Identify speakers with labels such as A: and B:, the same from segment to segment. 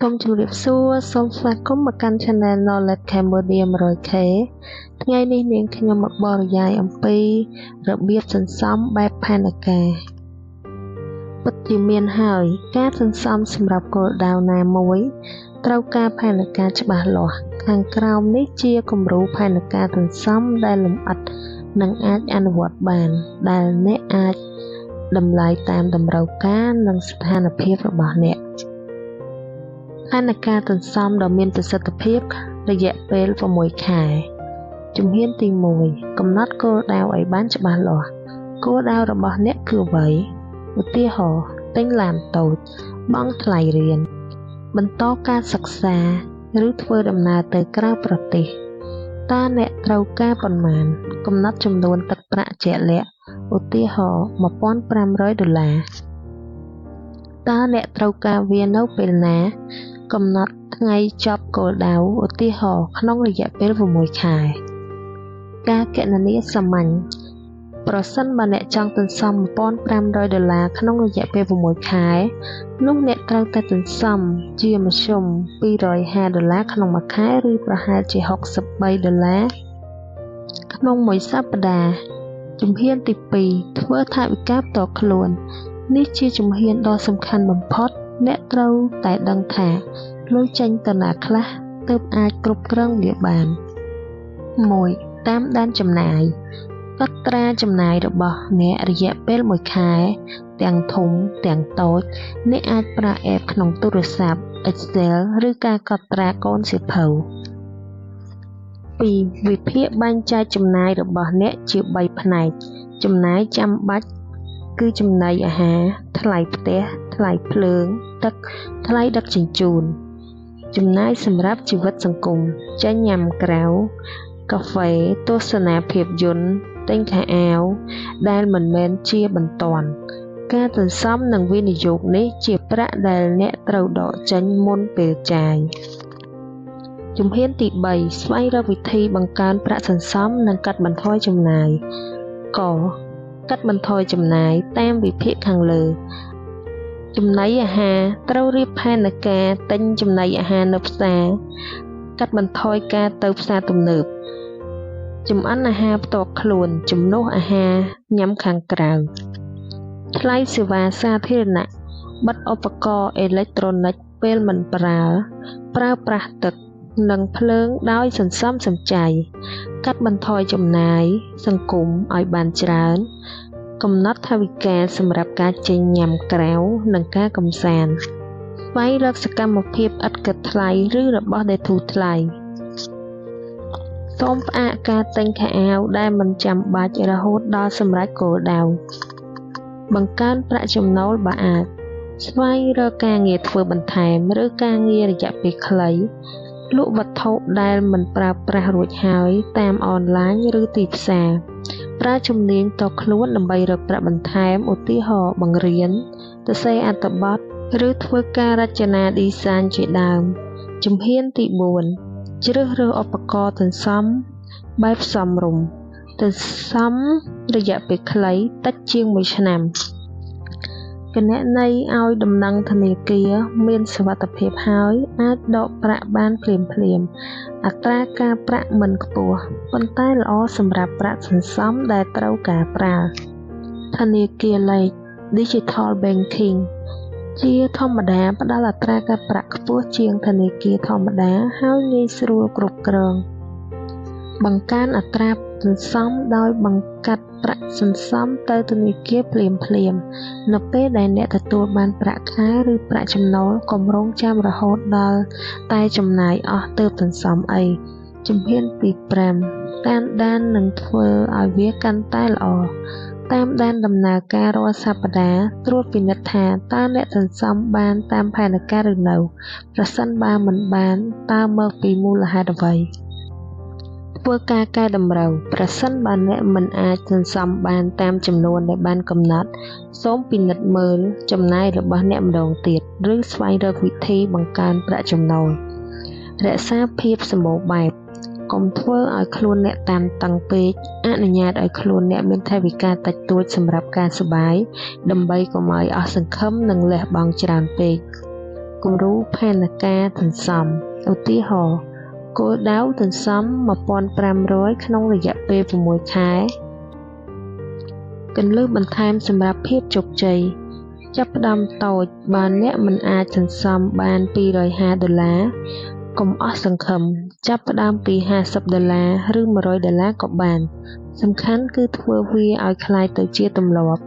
A: សូមជម្រាបសួរសូមស្វាគមន៍មកកាន់ Channel Knowledge Cambodia 100K ថ្ងៃនេះនាងខ្ញុំមកបរិយាយអំពីរបៀបសន្សំបែបផែនការពិតជាមានហើយការសន្សំសម្រាប់គោលដៅណាមួយត្រូវការផែនការច្បាស់លាស់ខាងក្រោមនេះជាគំរូផែនការសន្សំដែលលម្អិតនិងអាចអនុវត្តបានដែលអ្នកអាចតម្លៃតាមតម្រូវការនិងស្ថានភាពរបស់អ្នកផែនការសន្សំដ៏មានប្រសិទ្ធភាពរយៈពេល6ខែជំហានទី1កំណត់គោលដៅឲ្យបានច្បាស់លាស់គោលដៅរបស់អ្នកគឺអ្វីឧទាហរណ៍ទិញឡានតូចបង់ថ្លៃរៀនបន្តការសិក្សាឬធ្វើដំណើរទៅក្រៅប្រទេសតើអ្នកត្រូវការប៉ុន្មានកំណត់ចំនួនទឹកប្រាក់ជាក់លាក់ឧទាហរណ៍$1,500តើអ្នកត្រូវការវានៅពេលណាកំណត់ថ្ងៃចប់គោលដៅឧទាហរណ៍ក្នុងរយៈពេល6ខែការគណនាសាមញ្ញប្រសិនបើអ្នកចង់សន្សំ$1,500ក្នុងរយៈពេល6ខែនោះអ្នកត្រូវតែសន្សំជាមធ្យម$250ក្នុងមួយខែឬប្រហែលជា$63ក្នុងមួយសប្តាហ៍ជំហានទី2ធ្វើថវិកាផ្ទាល់ខ្លួននេះជាជំហានដ៏សំខាន់បំផុតអ្នកត្រូវតែដឹងថាលុយចេញទៅណាខ្លះទើបអាចគ្រប់គ្រងវាបាន1តាមដានចំណាយកត់ត្រាចំណាយរបស់អ្នករយៈពេល1ខែទាំងធំទាំងតូចអ្នកអាចប្រើ app ក្នុងទូរស័ព្ទ Excel ឬការកត់ត្រាកូនសៀវភៅ2វិភាគបែងចែកចំណាយរបស់អ្នកជា3ផ្នែកចំណាយចាំបាច់គឺចំណីអាហារថ្លៃផ្ទះថ្លៃភ្លើងទឹកថ្លៃដឹកជញ្ជូនចំណាយសម្រាប់ជីវិតសង្គមចេញញ៉ាំក្រៅកាហ្វេទស្សនាភាពយន្តទិញខោអាវដែលមិនមែនជាបន្ទាន់ការសន្សំនិងវិនិយោគនេះជាប្រាក់ដែលអ្នកត្រូវដកចេញមុនពេលចាយជំហានទី3ស្វែងរកវិធីបង្កើនប្រាក់សន្សំនិងកាត់បន្ថយចំណាយកកាត់បន្ថយចំណាយតាមវិភាគខាងលើចំណីអាហារត្រូវរៀបផែនការទិញចំណីអាហារនៅផ្សារកាត់បន្ថយការទៅផ្សារទំនើបចម្អិនអាហារផ្ទាល់ខ្លួនជំនួសអាហារញ៉ាំខាងក្រៅថ្លៃសេវាសាធារណៈបិទឧបករណ៍អេឡិចត្រូនិកពេលមិនប្រើប្រាស់ទឹកនិងភ្លើងដោយសន្សំសំចៃកាត់បន្ថយចំណាយសង្គមឲ្យបានច្រើនកំណត់ថវិកាសម្រាប់ការចេញញ៉ាំក្រៅនិងការកម្សាន្តស្វែងរកសកម្មភាពឥតគិតថ្លៃឬរបស់ដែលធូរថ្លៃសូមផ្អាកការទិញខោអាវដែលមិនចាំបាច់រហូតដល់សម្រេចគោលដៅបង្កើនប្រាក់ចំណូលបើអាចស្វែងរកការងារធ្វើបន្ថែមឬការងាររយៈពេលខ្លីលក់វត្ថុដែលមិនប្រើប្រាស់រួចហើយតាមអនឡាញឬទីផ្សារប្រើជំនាញតខ្លួនដើម្បីរកប្រាក់បន្ថែមឧទាហរណ៍បង្រៀនសរសេរអត្ថបទឬធ្វើការរចនាឌីហ្សាញជាដើមជំហានទី4ជ្រើសរើសឧបករណ៍សន្សំបែបសមរម្យសន្សំរយៈពេលខ្លីតិចជាង1ឆ្នាំគណនីឲ្យដំណឹងធនាគារមានសុវត្ថិភាពហើយអាចដកប្រាក់បានភ្លាមអត្រាការប្រាក់មិនខ្ពស់ប៉ុន្តែល្អសម្រាប់ប្រាក់សន្សំដែលត្រូវការប្រើធនាគារលេខ Digital Banking ជាធម្មតាផ្ដល់អត្រាការប្រាក់ខ្ពស់ជាងធនាគារធម្មតាហើយងាយស្រួលគ្រប់គ្រងបង្កើនអត្រាសន្សំដោយបង្កាត់ប្រាក់សន្សំទៅធនាគារភ្លាមនៅពេលដែលអ្នកទទួលបានប្រាក់ខែឬប្រាក់ចំណូលកុំរងចាំរហូតដល់តែចំណាយអស់ទើបសន្សំអីជំហានទី5តាមដាននិងធ្វើឲ្យវាកាន់តែល្អតាមដានដំណើរការរាល់សប្តាហ៍ត្រួតពិនិត្យថាតើអ្នកសន្សំបានតាមផែនការឬនៅប្រសិនបើមិនបានតើមកពីមូលហេតុអ្វីធ្វើការកែតម្រូវប្រសិនបើអ្នកមិនអាចសន្សំបានតាមចំនួនដែលបានកំណត់សូមពិនិត្យមើលចំណាយរបស់អ្នកម្ដងទៀតឬស្វែងរកវិធីបង្កើនប្រាក់ចំណូលរក្សាភាពសម្បូរបែបកុំធ្វើឲ្យខ្លួនអ្នកតានតឹងពេកអនុញ្ញាតឲ្យខ្លួនអ្នកមានថវិកាតិចតួចសម្រាប់ការសប្បាយដើម្បីកុំឲ្យអស់សង្ឃឹមនិងលះបង់ច្រើនពេក គំរូផែនការសន្សំឧទាហរណ៍គោលដៅសន្សំ 1,500 ក្នុងរយៈពេល 6 ខែគន្លឹះបន្ថែមសម្រាប់ភាពជោគជ័យចាប់ផ្ដើមតូចបើអ្នកមិនអាចសន្សំបាន$250កុំអស់សង្ឃឹមចាប់ផ្ដើមពី$50ឬ$100ក៏បានសំខាន់គឺធ្វើវាឲ្យคล้ายទៅជាទម្លាប់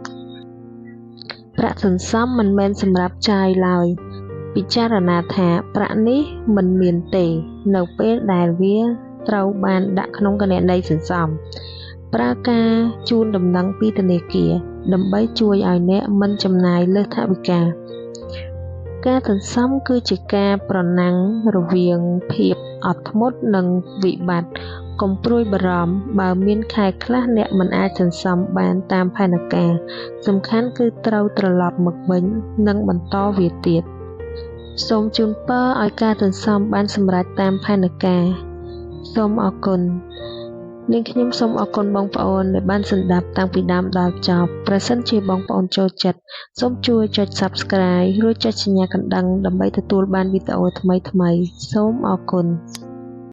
A: ប្រាក់សន្សំមិនមែនសម្រាប់ចាយឡើយពិចារណាថាប្រាក់នេះមិនមានទេនៅពេលដែលវាត្រូវបានដាក់ក្នុងគណនីសន្សំប្រើការជូនដំណឹងពីធនាគារដើម្បីជួយឲ្យអ្នកមិនចំណាយលើថវិកាការសន្សំគឺជាការប្រណាំងរវាងភាពអត់ធ្មត់និងវិបត្តិកុំព្រួយបារម្ភបើមានខែខ្លះអ្នកមិនអាចសន្សំបានតាមផែនការសំខាន់គឺត្រូវត្រឡប់មកវិញនិងបន្តវាទៀតសូមជូនពរឲ្យការសន្សំបានសម្រេចតាមផែនការសូមអរគុណនាងខ្ញុំសូមអរគុណបងប្អូនដែលបានស្ដាប់តាំងពីដើមដល់ចប់ប្រសិនជាបងប្អូនចូលចិត្តសូមជួយចុច Subscribe ឬចុចសញ្ញាកណ្ដឹងដើម្បីទទួលបានវីដេអូថ្មីៗសូមអរគុណ